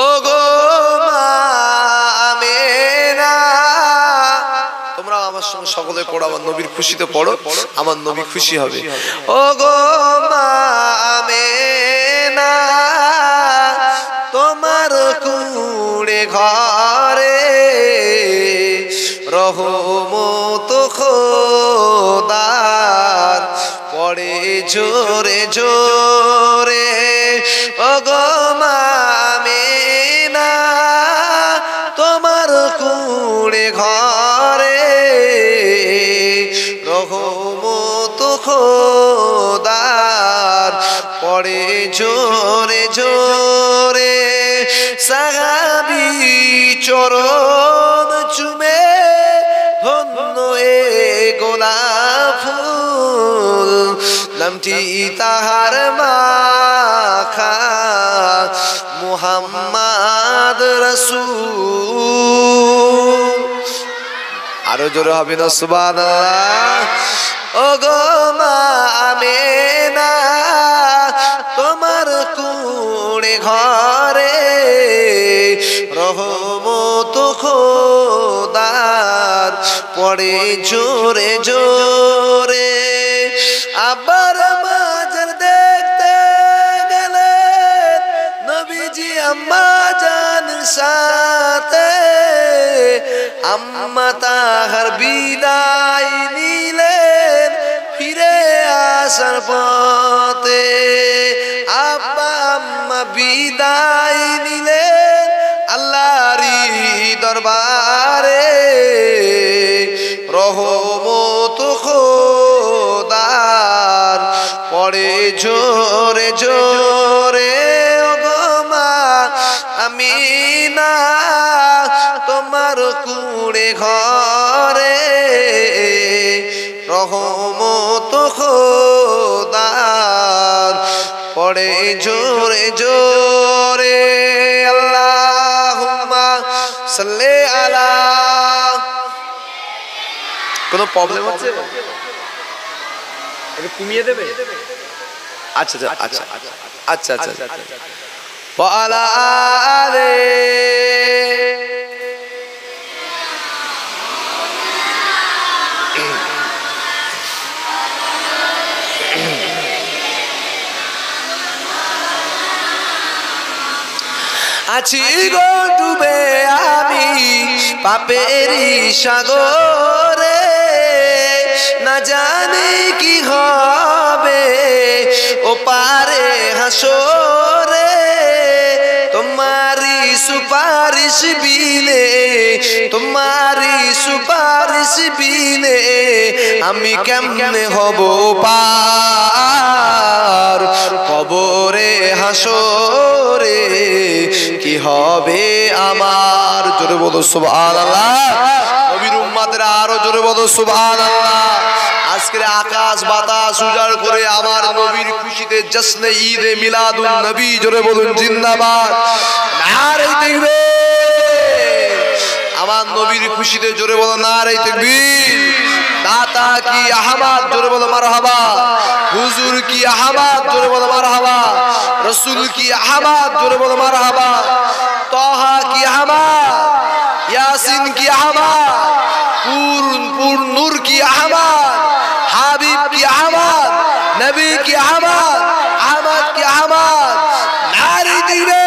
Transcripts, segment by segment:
ও গো মা আমেনা, তোমরা আমার সঙ্গে সকলে পড়ো, আমার নবীর খুশিতে পড়ো, আমার নবী খুশি হবে। ও গো মা আমেনা, তোমার কুড়ে ঘরে রহমত খোদার পড়ে জোরে জোরে। ও গো মা আমেনা, তোমার কুড়ে ঘরে রহমত খোদার পড়ে জোরে জোরে। সাহাবী চরণ চুমে ধন্য এ গোলাপ ফুল, নামটি তাহার মাখা মুহাম্মদ রাসূল। আরো জোরে হবে না সুবহানাল্লাহ। ও গো মা আমেনা, তোমার কুড়ে ঘরে রহমত খোদার পড়ে জোরে জোরে। আবার মাজার দেখতে গেলে নবীজি আম্মা জান সাথে, আম্মা তাহার বিদায় নিলেন ফিরে আসার পথে। আব্বা আম্মা বিদায় নিলেন আল্লাহরই দরবারে, রহমত খোদার পড়ে জোরে জোরে। ও গো মা আমিনা, তোমার কুড়ে ঘরে রহমত খোদার পড়ে জোরে জোরে। আল্লাহুম্মা সাল্লি আলা। কোনো প্রবলেম হচ্ছে? এটা কমিয়ে দেবে? আচ্ছা আচ্ছা আচ্ছা আচ্ছা আচ্ছা। ওয়ালা আলে আছি গো ডুবে আমি পাপেরই সাগরে, না জানি কি হবে ও পারে হাসরে। তোমারি সুপারিশ বিলে, তোমারি সুপারিশ বিলে আমি কেমনে হব পার, কবরে হাসরে কি হবে আমার। জোরে বলো সুবহানাল্লাহ। নবীর উম্মতরা আরো জোরে বলো সুবহানাল্লাহ। আজকের আকাশ বাতাস উজাড় করে আমার নবীর খুশিতে জশ্নে ঈদে মিলাদুন নবী, জোরে বলুন জিন্দাবাদ। নারে তাকবীর। আমার নবীর খুশিতে জোরে বলো নারে তাকবীর। দাতা কি আহমদ, জোরে বলো মারহাবা। হুজুর কি আহমদ, জোরে বলো মারহাবা। রাসূল কি আহমদ, জোরে বলো মারহাবা। তাহা কি আহমদ, ইয়াসিন কি আহমদ, পুর নূর কি আহমদ, হাবিব কি আহমদ, নবী কি আহমদ, আহমদ কি আহমদ। নারে দিবে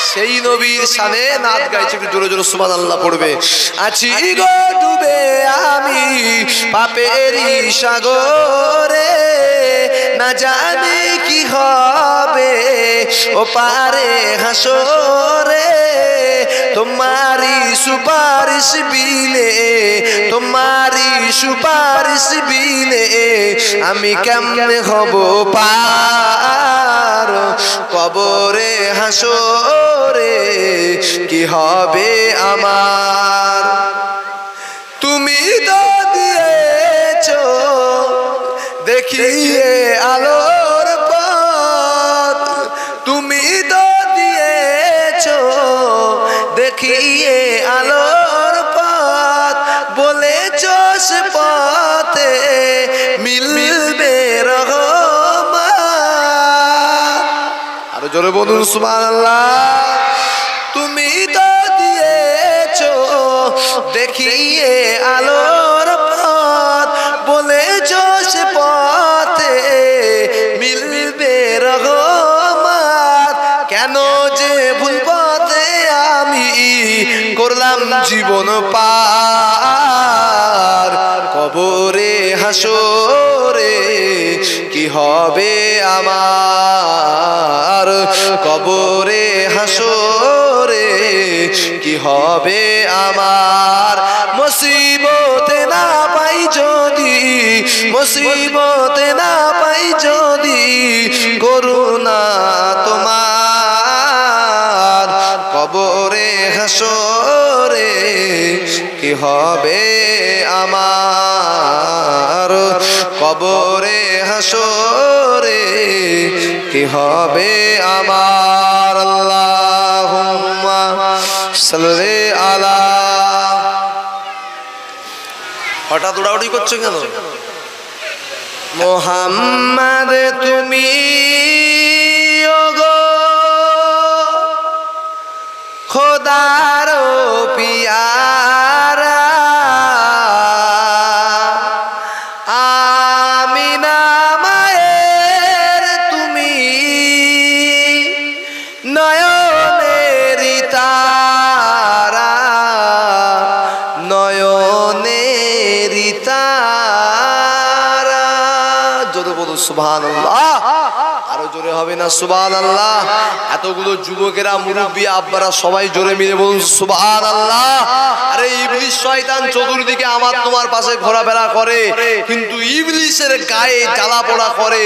সেই নবীর শানে নাত গাইছে, একটু জোরে জোরে সুবহানাল্লাহ পড়বে। আছি গো ডুবে আমি পাপেরই সাগরে, না জানি কি হবে ও পারে হাসরে। তোমারি সুপারিশ বিলে, তোমারি সুপারিশ বিলে আমি কেমনে হব পার, কবরে হাসরে কি হবে আমার। তুমি তো দিয়েছো দেখিয়ে আলোর পথ, তুমি তো দিয়েছো দেখিয়ে আলোর পথ, বলেছো সে পথে মিলবে রহমত। জোরে বলুন সুবহানাল্লাহ। তুমি তো দিয়েছো দেখিয়ে আলোর পথ, বলেছো সে পথে মিলবে রহমত, কেন যে ভুল পথে আমি করলাম জীবন পার। কবরে হাসরে কি হবে আমার, কবরে হাসরে কি হবে আমার। মুসিবতে না পাই যদি, মুসিবতে না পাই যদি করুণা তোমার, কবরে হাসরে কি হবে আমার, কবরে হাসরে কি হবে আমার। আল্লাহুম্মা সাল্লি আলা। হঠাৎ উড়াউড়ি করছো কেন? মুহাম্মদ তুমি ওগো খোদার পিয়ারা, আমিনা মায়ের তুমি নয়নেরি তারা, নয়নেরি তারা। জোরে বলুন সুবহানাল্লাহ। আরো জোরে হবে না সুবহানাল্লাহ? এতগুলো যুবকেরা, মুরব্বী, আব্বারা সবাই জোরে মিলে বলুন সুবহানাল্লাহ। আরে ইবলিস শয়তান চতুর্দিকে আমার তোমার পাশে ঘোরাফেরা করে, কিন্তু ইবলিসের গায়ে জ্বালা পোড়া করে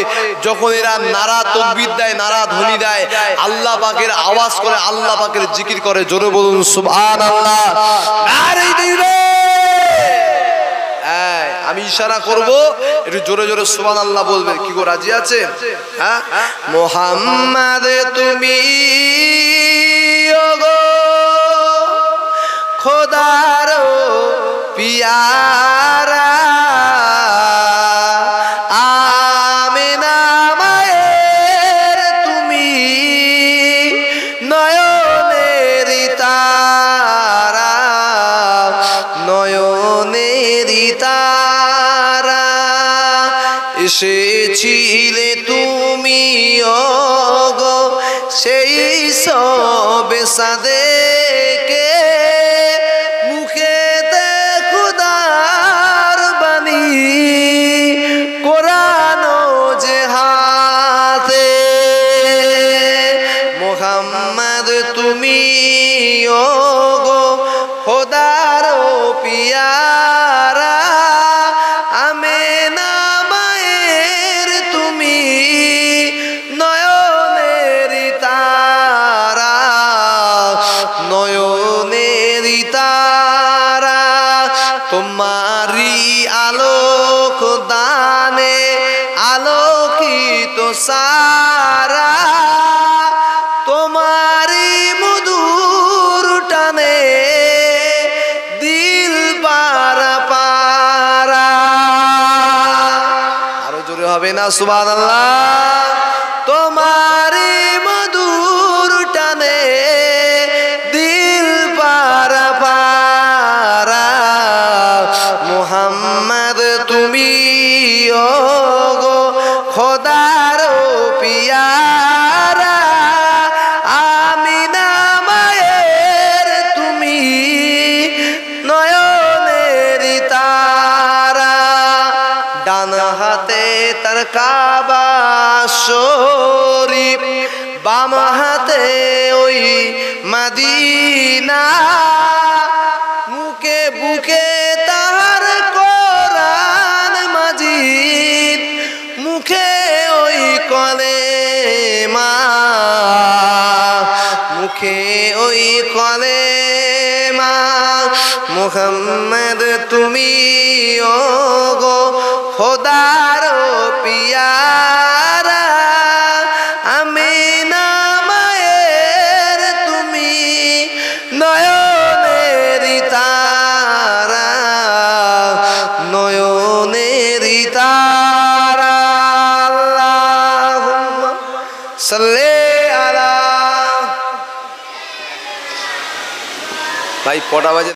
যখন এরা নারা তাকবীর দেয়, নারা ধ্বনি দেয়, আল্লাহ পাকের আওয়াজ করে, আল্লাহ পাকের জিকির করে। জোরে বলুন সুবহানাল্লাহ। নারে দিবে। আমি ইশারা করব, একটু জোরে জোরে সুবহানাল্লাহ বলবে। কি গো, রাজি আছে? হ্যাঁ। মুহাম্মদ তুমি ওগো খোদার পিয়ারা, আমিনা মায়ের তুমি নয়নেরি তারা, নয়নেরি তারা। এসেছিলে তুমি ওগো সেই সবে সাদেকে, মুখেতে খুদার বাণী কোরআন যে হাতে। মুহাম্মদ তুমি ওগো খোদার পিয়ারা, আমিনা মায়ের তুমি নয়নেরি তারা, নয়নেরি তারা। তোমারি আলোক দানে আলোকিত সারা, তোমারি মধুর টানে দিল পারা পারা। আরো জোরে হবে না সুবহানাল্লাহ? তোমারি মধুর টানে দিল পারা পারা। মুহাম্মদ তুমি ওগো খোদার পিয়ারা, আমিনা মায়ের তুমি নয়নেরি তারা। ডান হাতে তার কাবা শরীফ, বাম হাতে ওই মদিনা, মুখে বুকে তার কোরআন মাজিদ, মুখে ওই কলেমা, মুখে ওই কলেমা। মুহাম্মদ তুমি ওগো খোদার পিয়ারা, আমিনা মায়ের তুমি নয়নেরি তারা, নয়নেরি তারা। আল্লাহুম্মা সাল্লি আলা। ভাই কটা বাজে?